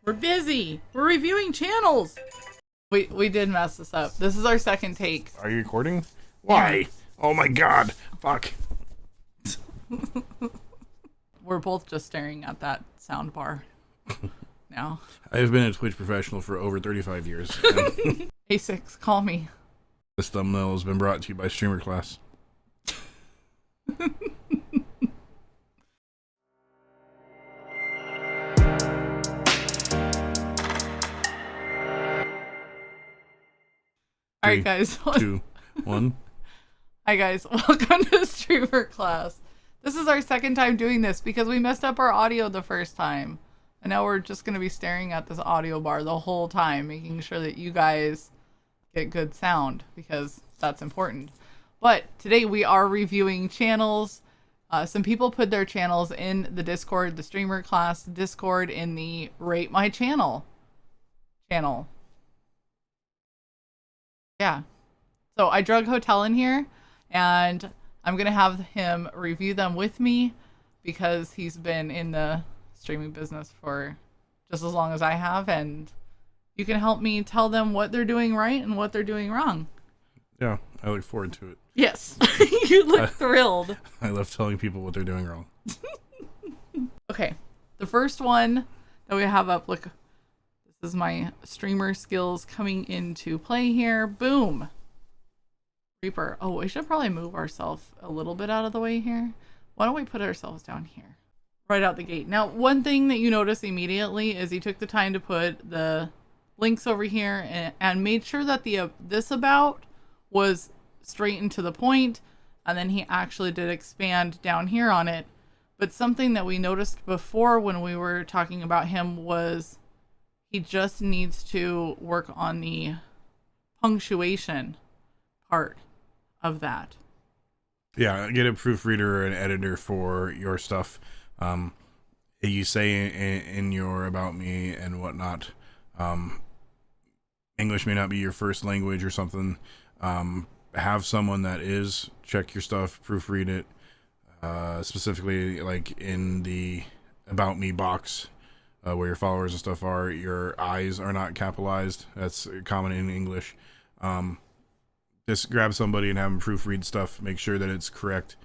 We're busy. We're reviewing channels. We did mess this up. This is our second take. Are you recording? Why? Oh my god. Fuck. We're both just staring at that sound bar now. I've been a Twitch professional for over 35 years. A6, call me. This thumbnail has been brought to you by Streamer Class. All right, guys. 2, 1. Hi, guys. Welcome to Streamer Class. This is our second time doing this because we messed up our audio the first time. And now we're just going to be staring at this audio bar the whole time, making sure that you guys get good sound because that's important. But today we are reviewing channels. Some people put their channels in the Discord, the Streamer Class Discord, in the Rate My Channel channel. Yeah. So I drug Hotel in here, and I'm going to have him review them with me because he's been in the streaming business for just as long as I have, and you can help me tell them what they're doing right and what they're doing wrong. Yeah, I look forward to it. Yes. You look thrilled. I love telling people what they're doing wrong. Okay. The first one that we have up, look, this is my streamer skills coming into play here. Boom. Reaper. Oh, we should probably move ourselves a little bit out of the way here. Why don't we put ourselves down here? Right out the gate. Now, one thing that you notice immediately is he took the time to put the links over here and made sure that the this about was straight and to the point, and then he actually did expand down here on it. But something that we noticed before when we were talking about him was he just needs to work on the punctuation part of that. Yeah, get a proofreader or an editor for your stuff. You say in your about me and whatnot, English may not be your first language or something. Have someone that is, check your stuff, proofread it, specifically like in the about me box where your followers and stuff are, your I's are not capitalized. That's common in English. Just grab somebody and have them proofread stuff, make sure that it's correct.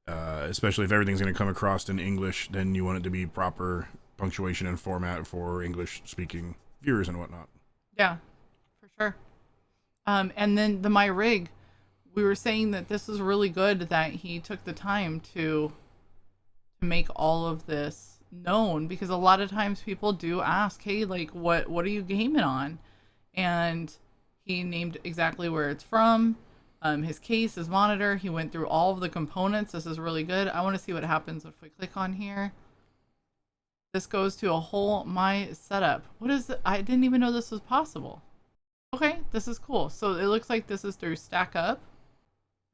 Especially if everything's going to come across in English, then you want it to be proper punctuation and format for English speaking viewers and whatnot. Yeah, for sure. And then the My Rig, we were saying that this was really good that he took the time to make all of this known, because a lot of times people do ask, hey, like what are you gaming on? And he named exactly where it's from, his case, his monitor. He went through all of the components. This is really good. I want to see what happens if we click on here. This goes to a whole My Setup. What is it? I didn't even know this was possible. Okay, this is cool. So it looks like this is through Stack Up.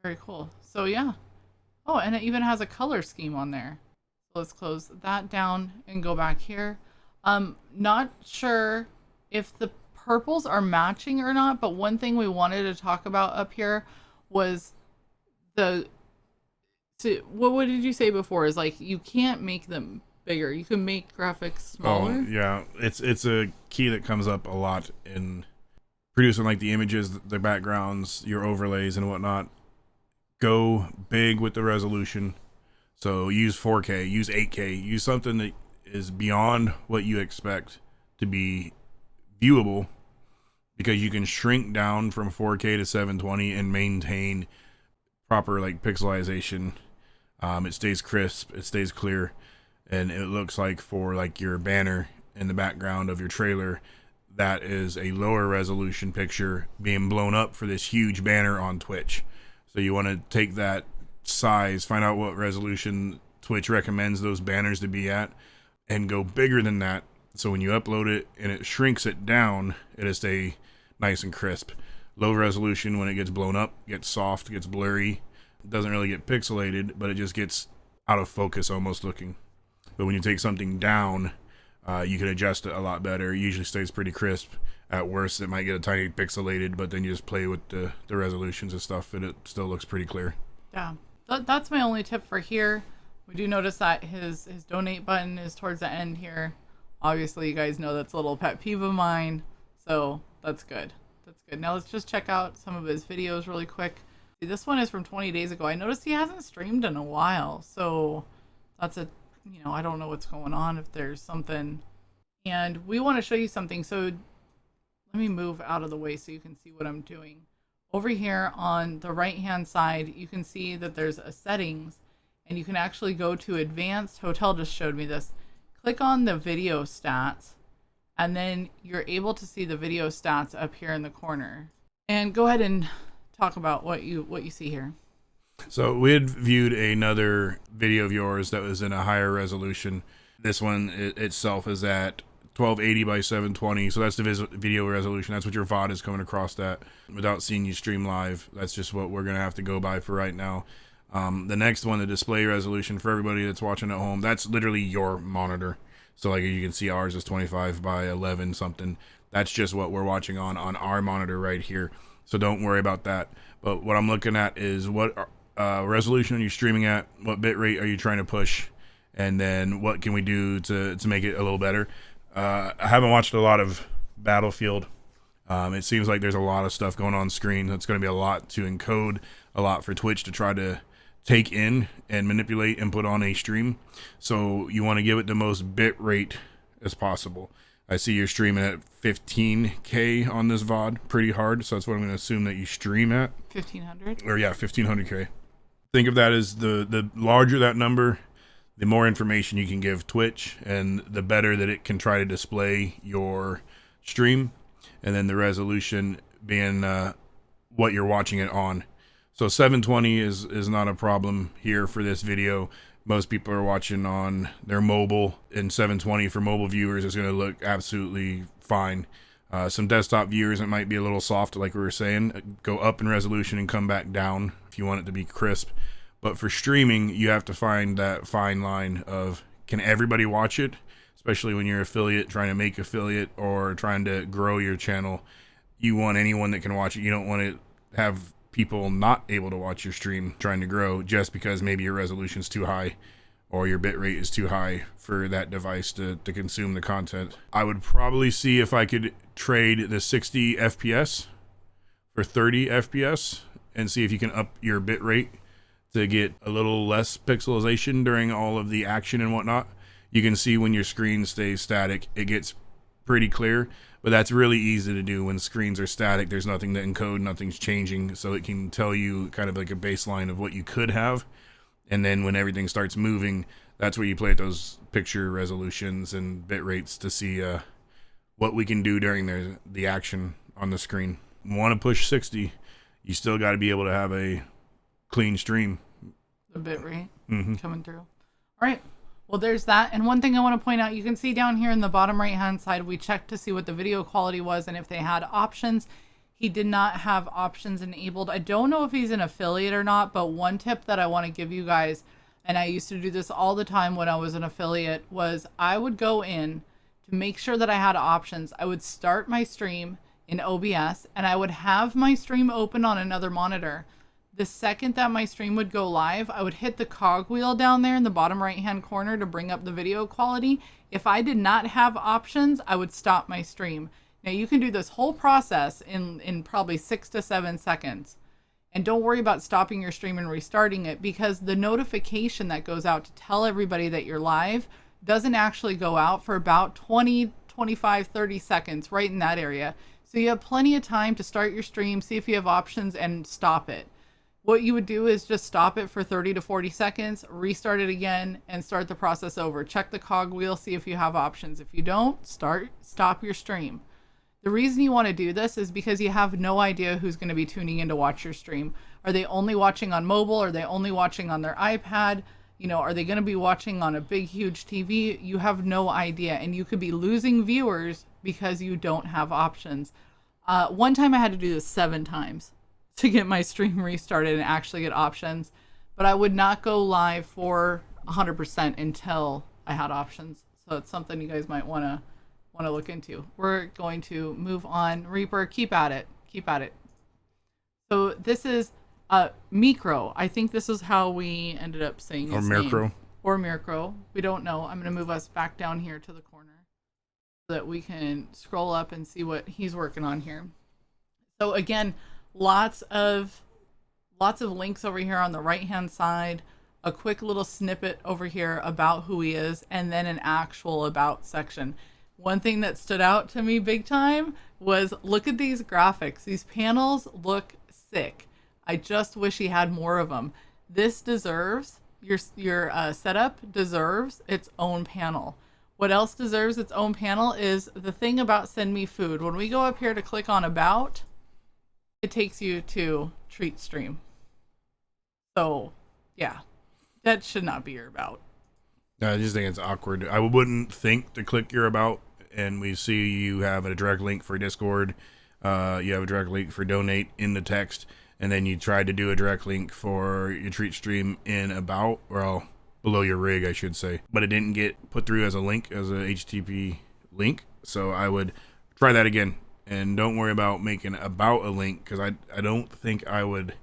Very cool. So yeah. Oh, and it even has a color scheme on there. So let's close that down and go back here. Not sure if the purples are matching or not, but one thing we wanted to talk about up here was what did you say before is like you can't make them bigger, you can make graphics smaller. Oh yeah, it's a key that comes up a lot in producing like the images, the backgrounds, your overlays and whatnot. Go big with the resolution. So use 4K, use 8K, use something that is beyond what you expect to be viewable, because you can shrink down from 4K to 720 and maintain proper like pixelization. It stays crisp, it stays clear, and it looks like for like your banner in the background of your trailer, that is a lower resolution picture being blown up for this huge banner on Twitch. So you want to take that size, find out what resolution Twitch recommends those banners to be at, and go bigger than that. So when you upload it and it shrinks it down, it'll stay nice and crisp. Low resolution, when it gets blown up, gets soft, gets blurry. It doesn't really get pixelated, but it just gets out of focus almost looking. But when you take something down, you can adjust it a lot better. It usually stays pretty crisp. At worst, it might get a tiny pixelated, but then you just play with the resolutions and stuff, and it still looks pretty clear. Yeah, that's my only tip for here. We do notice that his donate button is towards the end here Obviously, you guys know that's a little pet peeve of mine, so that's good. That's good. Now let's just check out some of his videos really quick. See, this one is from 20 days ago. I noticed he hasn't streamed in a while, so that's a, I don't know what's going on, if there's something. And we want to show you something, so let me move out of the way so you can see what I'm doing. Over here on the right hand side, you can see that there's a settings, and you can actually go to advanced. Hotel just showed me this. Click on the video stats, and then you're able to see the video stats up here in the corner. And go ahead and talk about what you see here. So we had viewed another video of yours that was in a higher resolution. This one itself is at 1280 by 720, so that's the video resolution. That's what your VOD is coming across at. Without seeing you stream live, that's just what we're gonna have to go by for right now. The next one, the display resolution, for everybody that's watching at home, that's literally your monitor. So like you can see ours is 25 by 11 something. That's just what we're watching on our monitor right here. So don't worry about that. But what I'm looking at is what resolution are you streaming at? What bit rate are you trying to push? And then what can we do to make it a little better? I haven't watched a lot of Battlefield. It seems like there's a lot of stuff going on screen. It's going to be a lot to encode, a lot for Twitch to try to take in and manipulate and put on a stream. So you want to give it the most bit rate as possible. I see you're streaming at 15K on this VOD, pretty hard. So that's what I'm going to assume that you stream at. 1500? Or yeah, 1500K. Think of that as the larger that number, the more information you can give Twitch, and the better that it can try to display your stream. And then the resolution being what you're watching it on. So 720 is not a problem here for this video. Most people are watching on their mobile, and 720 for mobile viewers is going to look absolutely fine. Some desktop viewers, it might be a little soft, like we were saying. Go up in resolution and come back down if you want it to be crisp. But for streaming, you have to find that fine line of, can everybody watch it? Especially when you're affiliate, trying to make affiliate or trying to grow your channel. You want anyone that can watch it. You don't want to have people not able to watch your stream trying to grow just because maybe your resolution is too high or your bit rate is too high for that device to consume the content. I would probably see if I could trade the 60 FPS for 30 FPS and see if you can up your bit rate to get a little less pixelization during all of the action and whatnot. You can see when your screen stays static, it gets pretty clear, but that's really easy to do when screens are static. There's nothing to encode, nothing's changing, so it can tell you kind of like a baseline of what you could have. And then when everything starts moving, that's where you play at those picture resolutions and bit rates to see what we can do during the action on the screen. Want to push 60, you still got to be able to have a clean stream. The bit rate coming through. All right. Well, there's that. And one thing I want to point out, you can see down here in the bottom right hand side, we checked to see what the video quality was and if they had options. He did not have options enabled. I don't know if he's an affiliate or not, but one tip that I want to give you guys, and I used to do this all the time when I was an affiliate, was I would go in to make sure that I had options. I would start my stream in OBS and I would have my stream open on another monitor. The second that my stream would go live, I would hit the cogwheel down there in the bottom right hand corner to bring up the video quality. If I did not have options, I would stop my stream. Now you can do this whole process in probably 6 to 7 seconds. And don't worry about stopping your stream and restarting it, because the notification that goes out to tell everybody that you're live doesn't actually go out for about 20, 25, 30 seconds, right in that area. So you have plenty of time to start your stream, see if you have options, and stop it. What you would do is just stop it for 30 to 40 seconds, restart it again, and start the process over. Check the cogwheel, see if you have options. If you don't, stop your stream. The reason you want to do this is because you have no idea who's going to be tuning in to watch your stream. Are they only watching on mobile? Are they only watching on their iPad? You know, are they going to be watching on a big, huge TV? You have no idea, and you could be losing viewers because you don't have options. One time I had to do this 7 times to get my stream restarted and actually get options, but I would not go live for 100% until I had options. So it's something you guys might want to look into. We're going to move on. Reaper, keep at it. So this is Micro. I think this is how we ended up saying his name. Or Mircro. Or Mircro. We don't know. I'm going to move us back down here to the corner. so that we can scroll up and see what he's working on here. So again, lots of links over here on the right hand side, a quick little snippet over here about who he is, and then an actual about section. One thing that stood out to me big time was, look at these graphics. These panels look sick. I just wish he had more of them. This deserves, your setup deserves its own panel. What else deserves its own panel is the thing about send me food. When we go up here to click on about, it takes you to treat stream. So yeah, that should not be your about. I just think it's awkward. I wouldn't think to click your about and we see you have a direct link for Discord, you have a direct link for donate in the text, and then you tried to do a direct link for your treat stream in about, well, below your rig, I should say, but it didn't get put through as a link, as a HTTP link. So I would try that again, and don't worry about making about a link, because I don't think I would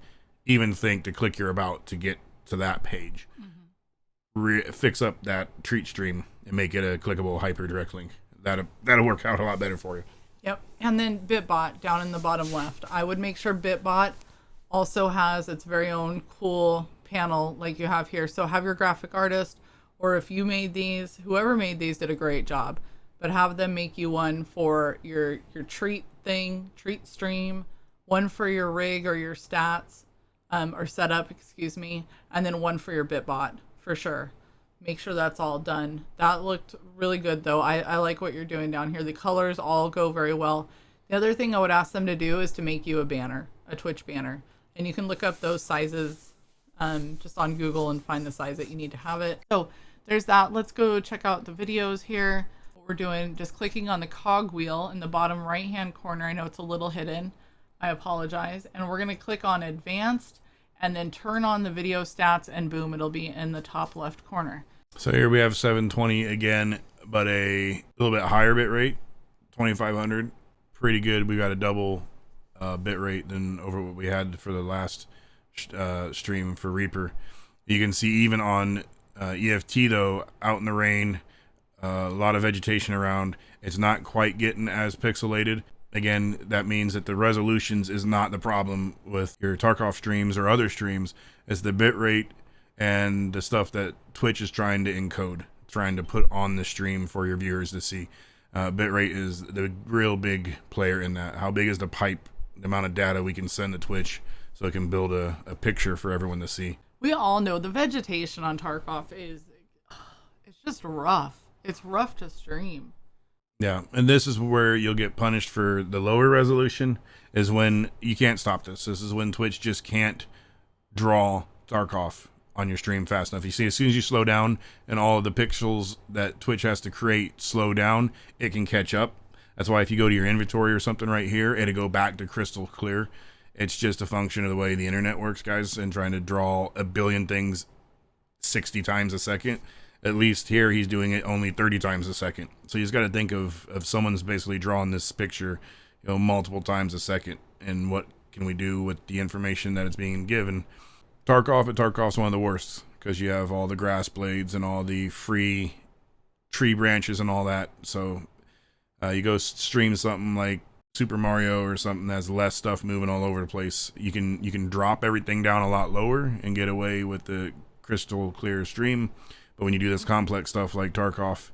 even think to click your about to get to that page. Fix up that treat stream and make it a clickable hyper direct link. That'll work out a lot better for you. Yep. And then Bitbot down in the bottom left. I would make sure Bitbot also has its very own cool panel like you have here. So have your graphic artist, or if you made these, whoever made these did a great job, but have them make you one for your treat thing, treat stream, one for your rig or your stats, or setup, excuse me, and then one for your Bitbot for sure. Make sure that's all done. That looked really good though. I like what you're doing down here. The colors all go very well. The other thing I would ask them to do is to make you a banner, a Twitch banner. And you can look up those sizes just on Google and find the size that you need to have it. So there's that. Let's go check out the videos here. What we're doing, just clicking on the cog wheel in the bottom right hand corner. I know it's a little hidden. I apologize. And we're going to click on advanced and then turn on the video stats, and boom, it'll be in the top left corner. So here we have 720 again, but a little bit higher bit rate, 2500. Pretty good. We got a double bit rate than over what we had for the last stream for Reaper. You can see even on EFT though, out in the rain, a lot of vegetation around, it's not quite getting as pixelated. Again, that means that the resolutions is not the problem with your Tarkov streams or other streams. It's the bit rate and the stuff that Twitch is trying to encode, trying to put on the stream for your viewers to see. Bitrate is the real big player in that. How big is the pipe, the amount of data we can send to Twitch so it can build a picture for everyone to see. We all know the vegetation on Tarkov it's just rough. It's rough to stream. Yeah, and this is where you'll get punished for the lower resolution, is when you can't stop this. This is when Twitch just can't draw Tarkov on your stream fast enough. You see, as soon as you slow down and all of the pixels that Twitch has to create slow down, it can catch up. That's why if you go to your inventory or something right here, it'll go back to crystal clear. It's just a function of the way the internet works, guys, and trying to draw a billion things 60 times a second. At least here he's doing it only 30 times a second. So you just got to think of someone's basically drawing this picture, multiple times a second, and what can we do with the information that it's being given. Tarkov's one of the worst, because you have all the grass blades and all the free tree branches and all that. So you go stream something like Super Mario or something that has less stuff moving all over the place. You can drop everything down a lot lower and get away with the crystal clear stream. But when you do this complex stuff like Tarkov,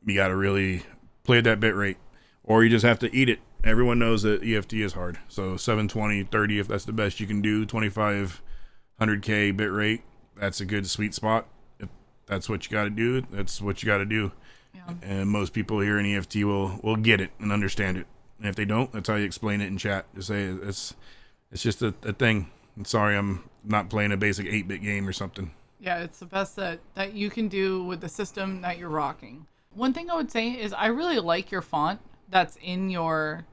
you got to really play at that bit rate, or you just have to eat it. Everyone knows that EFT is hard. So 720, 30, if that's the best you can do, 2500K bit rate, that's a good sweet spot. If that's what you got to do, that's what you got to do. Yeah. And most people here in EFT will get it and understand it. And if they don't, that's how you explain it in chat. Just say it's just a thing. I'm sorry, I'm not playing a basic 8-bit game or something. Yeah, it's the best that you can do with the system that you're rocking. One thing I would say is I really like your font that's in your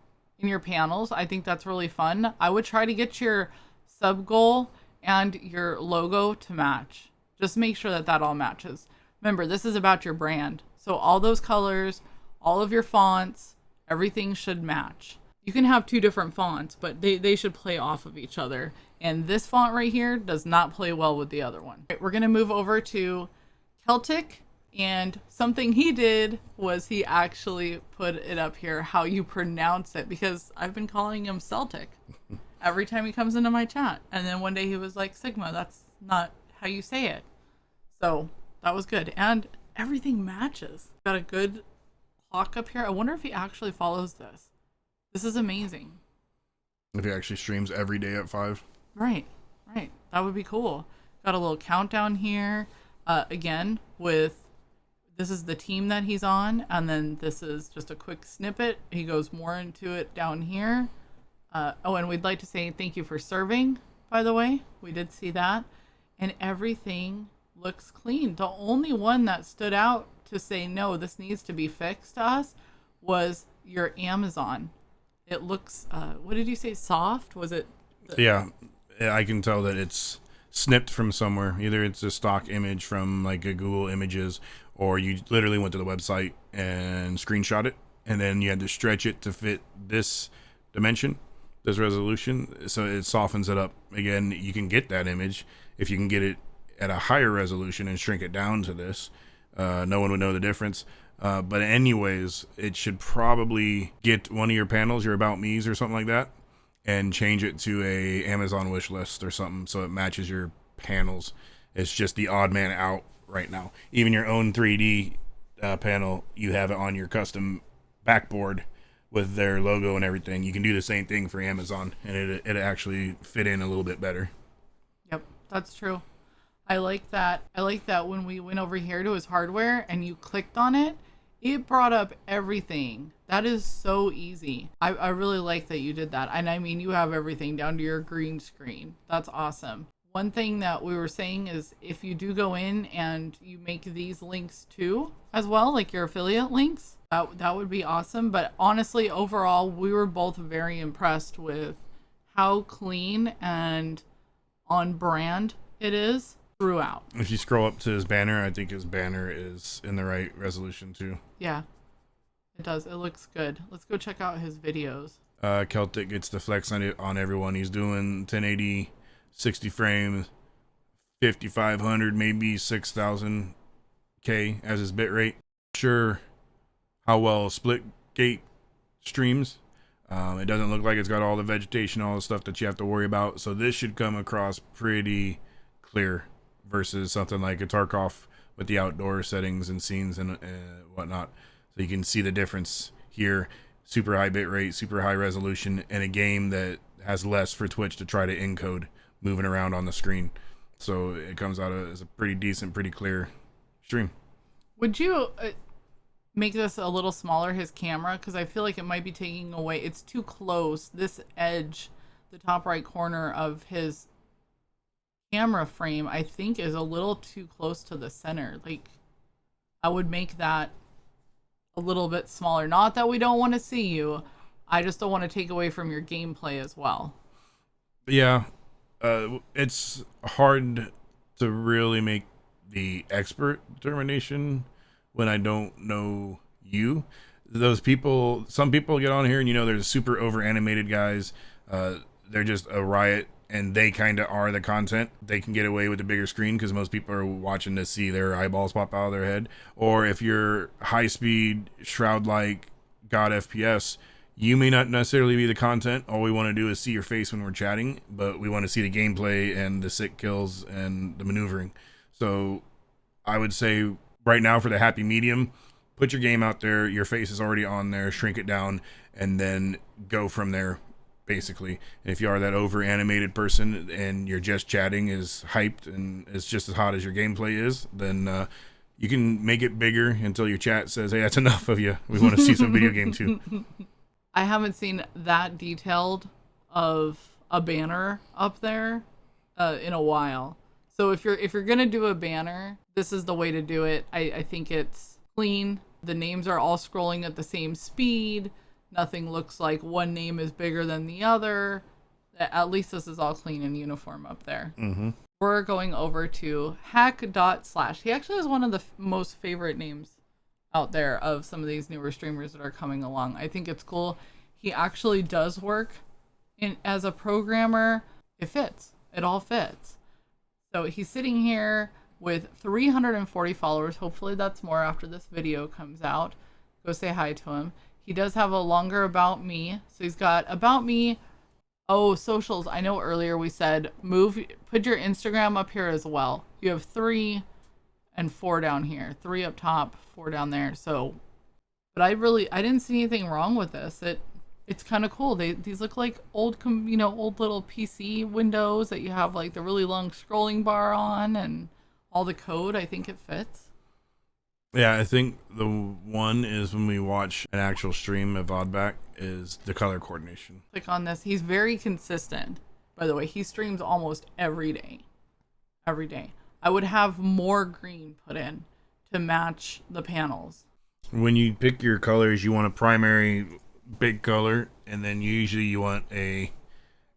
panels. I think that's really fun. I would try to get your sub goal and your logo to match. Just make sure that all matches. Remember, this is about your brand. So all those colors, all of your fonts, everything should match. You can have two different fonts, but they should play off of each other. And this font right here does not play well with the other one. We're going to move over to Celtic. And something he did was he actually put it up here how you pronounce it, because I've been calling him Celtic every time he comes into my chat. And then one day he was like, Sigma, that's not how you say it. So that was good. And everything matches. Got a good clock up here. I wonder if he actually follows this. This is amazing. If he actually streams every day at 5. Right. That would be cool. Got a little countdown here. Again, with this is the team that he's on, and then this is just a quick snippet. He goes more into it down here. Oh, and we'd like to say thank you for serving, by the way. We did see that. And everything looks clean. The only one that stood out to say, no, this needs to be fixed to us was your Amazon. It looks, what did you say, soft? Was it? Yeah, I can tell that it's snipped from somewhere. Either it's a stock image from like a Google Images, or you literally went to the website and screenshot it, and then you had to stretch it to fit this dimension, this resolution, so it softens it up. Again, you can get that image if you can get it at a higher resolution and shrink it down to this. No one would know the difference. But anyways, it should probably get one of your panels, your About Me's or something like that, and change it to a Amazon wish list or something so it matches your panels. It's just the odd man out right now. Even your own 3D panel, you have it on your custom backboard with their logo and everything. You can do the same thing for Amazon, and it actually fit in a little bit better. Yep, that's true. I like that. I like that when we went over here to his hardware and you clicked on it, it brought up everything. That is so easy. I really like that you did that. And I mean, you have everything down to your green screen. That's awesome. One thing that we were saying is if you do go in and you make these links too, as well, like your affiliate links, that would be awesome. But honestly, overall, we were both very impressed with how clean and on brand it is throughout. If you scroll up to his banner, I think his banner is in the right resolution too. Yeah, it does. It looks good. Let's go check out his videos. Celtic gets the flex on it on everyone. He's doing 1080, 60 frames, 5500, maybe 6000K as his bit rate. Sure how well split gate streams. It doesn't look like it's got all the vegetation, all the stuff that you have to worry about. So this should come across pretty clear versus something like a Tarkov with the outdoor settings and scenes and whatnot. So you can see the difference here. Super high bit rate, super high resolution, in a game that has less for Twitch to try to encode moving around on the screen. So it comes out as a pretty decent, pretty clear stream. Would you make this a little smaller, his camera? Because I feel like it might be taking away. It's too close. This edge, the top right corner of his camera frame, I think is a little too close to the center. Like, I would make that a little bit smaller. Not that we don't want to see you. I just don't want to take away from your gameplay as well. Yeah, it's hard to really make the expert determination when I don't know you. Those people, some people get on here and there's super over animated guys. They're just a riot and they kind of are the content. They can get away with the bigger screen because most people are watching to see their eyeballs pop out of their head. Or if you're high speed, shroud like God FPS, you may not necessarily be the content. All we want to do is see your face when we're chatting, but we want to see the gameplay and the sick kills and the maneuvering. So I would say right now for the happy medium, put your game out there, your face is already on there, shrink it down, and then go from there, basically. And if you are that over animated person and you're just chatting is hyped and it's just as hot as your gameplay is, then you can make it bigger until your chat says, hey, that's enough of you. We want to see some video game too. I haven't seen that detailed of a banner up there in a while. So if you're gonna do a banner, this is the way to do it. I think it's clean. The names are all scrolling at the same speed. Nothing looks like one name is bigger than the other. At least this is all clean and uniform up there. Mm-hmm. We're going over to hack.slash. He actually has one of the most favorite names out there of some of these newer streamers that are coming along. I think it's cool. He actually does work as a programmer. It fits. It all fits. So he's sitting here with 340 followers. Hopefully that's more after this video comes out. Go say hi to him. He does have a longer About Me. So he's got About Me. Oh, socials. I know earlier we said put your Instagram up here as well. You have 3 and 4 down here. 3 up top, 4 down there. So, but I didn't see anything wrong with this. It's kind of cool. These look like old little PC windows that you have like the really long scrolling bar on and all the code. I think it fits. Yeah, I think the one is when we watch an actual stream of Oddback is the color coordination. Click on this. He's very consistent. By the way, he streams almost every day. Every day. I would have more green put in to match the panels. When you pick your colors, you want a primary big color, and then usually you want a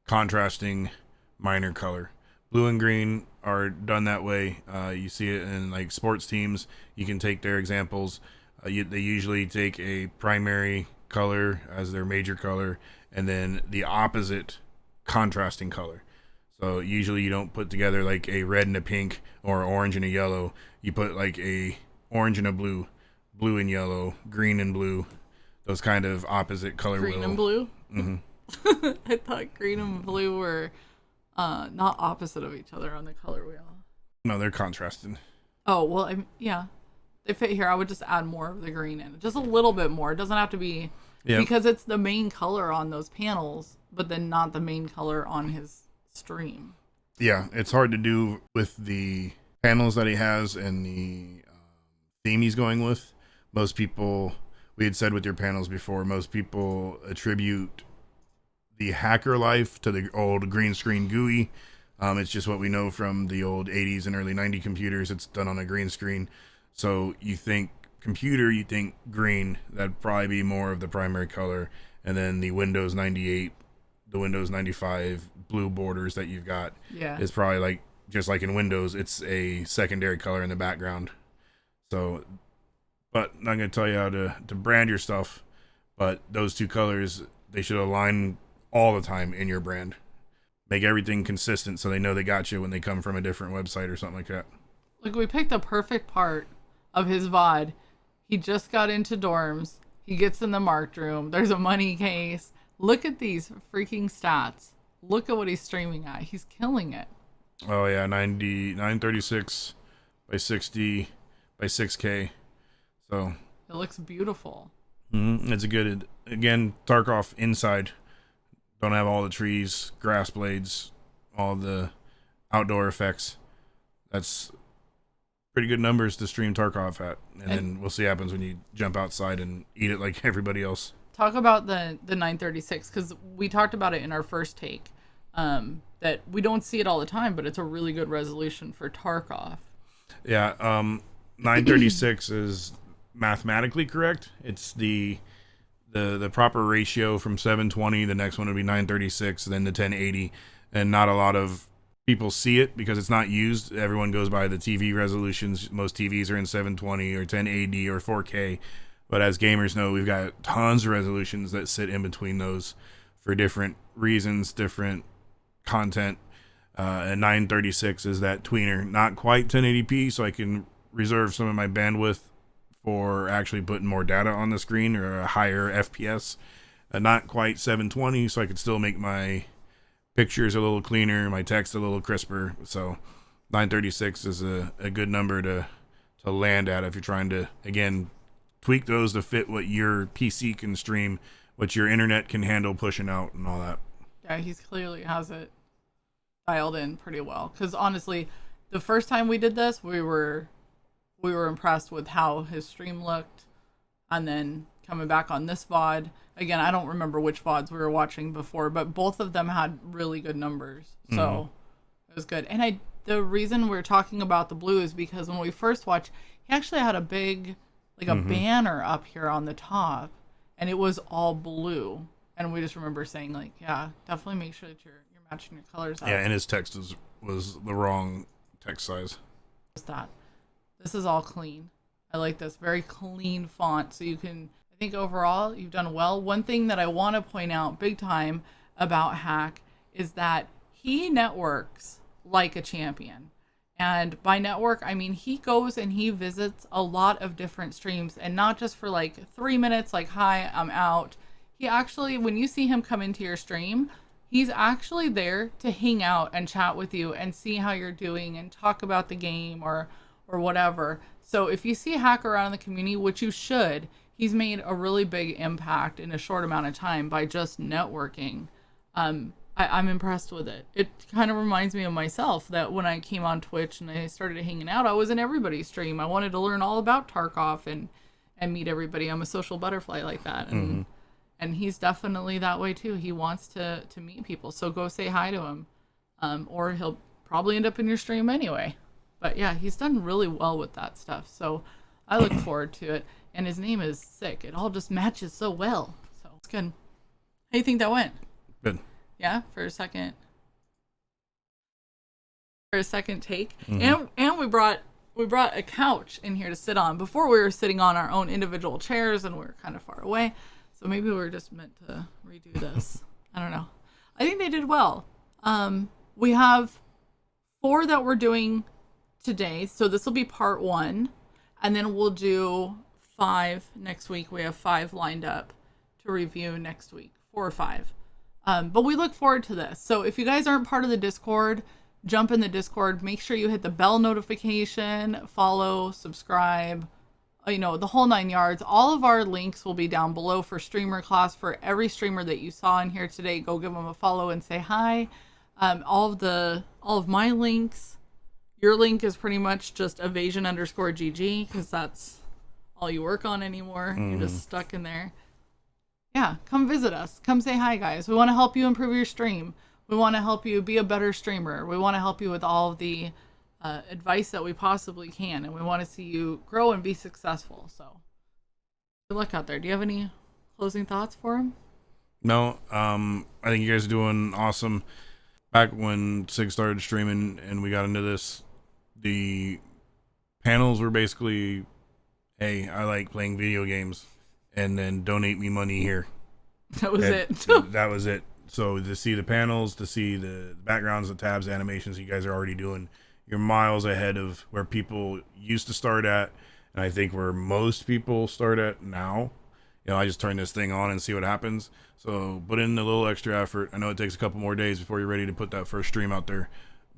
contrasting minor color. Blue and green are done that way. You see it in like sports teams. You can take their examples. They usually take a primary color as their major color, and then the opposite contrasting color. So usually you don't put together like a red and a pink or orange and a yellow. You put like a orange and a blue, blue and yellow, green and blue. Those kind of opposite color green wheel. And blue? Mm-hmm. I thought green and blue were not opposite of each other on the color wheel. No, they're contrasted. Oh, well, yeah. They fit here. I would just add more of the green in. Just a little bit more. It doesn't have to be... Yep. Because it's the main color on those panels, but then not the main color on his stream. Yeah, it's hard to do with the panels that he has and the theme he's going with. Most people... We had said with your panels before, most people attribute the hacker life to the old green screen GUI. It's just what we know from the old 80s and early 90 computers. It's done on a green screen. So you think computer, you think green. That'd probably be more of the primary color. And then the Windows 98, the Windows 95 blue borders that you've got is probably like, just like in Windows, it's a secondary color in the background. So... But I'm not going to tell you how to brand your stuff. But those two colors, they should align all the time in your brand. Make everything consistent so they know they got you when they come from a different website or something like that. Look, we picked the perfect part of his VOD. He just got into dorms. He gets in the marked room. There's a money case. Look at these freaking stats. Look at what he's streaming at. He's killing it. Oh, yeah. 936 by 60 by 6K. So it looks beautiful. It's a good, again, Tarkov inside. Don't have all the trees, grass blades, all the outdoor effects. That's pretty good numbers to stream Tarkov at. And then we'll see what happens when you jump outside and eat it like everybody else. Talk about the 936, because we talked about it in our first take. That we don't see it all the time, but it's a really good resolution for Tarkov. Yeah, 936 is mathematically correct. It's the proper ratio from 720. The next one would be 936, then the 1080, and not a lot of people see it because it's not used. Everyone goes by the TV resolutions. Most TVs are in 720 or 1080 or 4K, but as gamers know, we've got tons of resolutions that sit in between those for different reasons, different content. And 936 is that tweener, not quite 1080p, so I can reserve some of my bandwidth for actually putting more data on the screen or a higher FPS. Not quite 720, so I could still make my pictures a little cleaner, my text a little crisper. So 936 is a good number to land at if you're trying to, again, tweak those to fit what your PC can stream, what your internet can handle pushing out and all that. Yeah, he's clearly has it dialed in pretty well. Because honestly, the first time we did this, we were impressed with how his stream looked, and then coming back on this VOD again, I don't remember which VODs we were watching before, but both of them had really good numbers, so it was good. And the reason we're talking about the blue is because when we first watched, he actually had a big a banner up here on the top, and it was all blue, and we just remember saying like, yeah, definitely make sure that you're matching your colors up. Yeah, and his text was the wrong text size. Just that. This is all clean. I like this. Very clean font. So you can, I think overall, you've done well. One thing that I want to point out big time about Hack is that he networks like a champion. And by network, I mean he goes and he visits a lot of different streams, and not just for like 3 minutes, like, hi, I'm out. He actually, when you see him come into your stream, he's actually there to hang out and chat with you and see how you're doing and talk about the game or whatever. So if you see a hacker around in the community, which you should, he's made a really big impact in a short amount of time by just networking. I'm impressed with it. It kind of reminds me of myself, that when I came on Twitch and I started hanging out, I was in everybody's stream. I wanted to learn all about Tarkov and meet everybody. I'm a social butterfly like that. And he's definitely that way too. He wants to meet people. So go say hi to him. Or he'll probably end up in your stream anyway. But yeah, he's done really well with that stuff. So I look forward to it. And his name is sick. It all just matches so well. So it's good. How do you think that went? Good. Yeah, for a second take. And we brought a couch in here to sit on. Before we were sitting on our own individual chairs and we were kind of far away. So maybe we were just meant to redo this. I don't know. I think they did well. We have 4 that we're doing today. So this will be part 1. And then we'll do 5 next week. We have 5 lined up to review next week. 4 or 5. But we look forward to this. So if you guys aren't part of the Discord, jump in the Discord. Make sure you hit the bell notification, follow, subscribe, the whole 9 yards. All of our links will be down below for streamer class. For every streamer that you saw in here today, go give them a follow and say hi. All of my links, your link is pretty much just evasion_GG, because that's all you work on anymore. You're just stuck in there. Yeah, come visit us. Come say hi, guys. We want to help you improve your stream. We want to help you be a better streamer. We want to help you with all of the advice that we possibly can. And we want to see you grow and be successful. So good luck out there. Do you have any closing thoughts for him? No, I think you guys are doing awesome. Back when Sig started streaming and we got into this, the panels were basically, hey, I like playing video games, and then donate me money here. That was it. That was it. So to see the panels, to see the backgrounds, the tabs, the animations you guys are already doing, you're miles ahead of where people used to start at, and I think where most people start at now. I just turn this thing on and see what happens. So put in a little extra effort. I know it takes a couple more days before you're ready to put that first stream out there,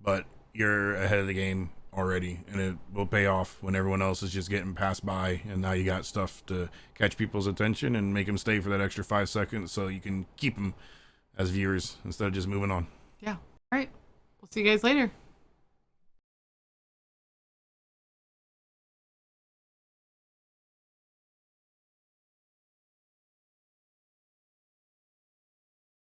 but you're ahead of the game already, and it will pay off when everyone else is just getting passed by, and now you got stuff to catch people's attention and make them stay for that extra 5 seconds so you can keep them as viewers instead of just moving on. Yeah. All right. We'll see you guys later.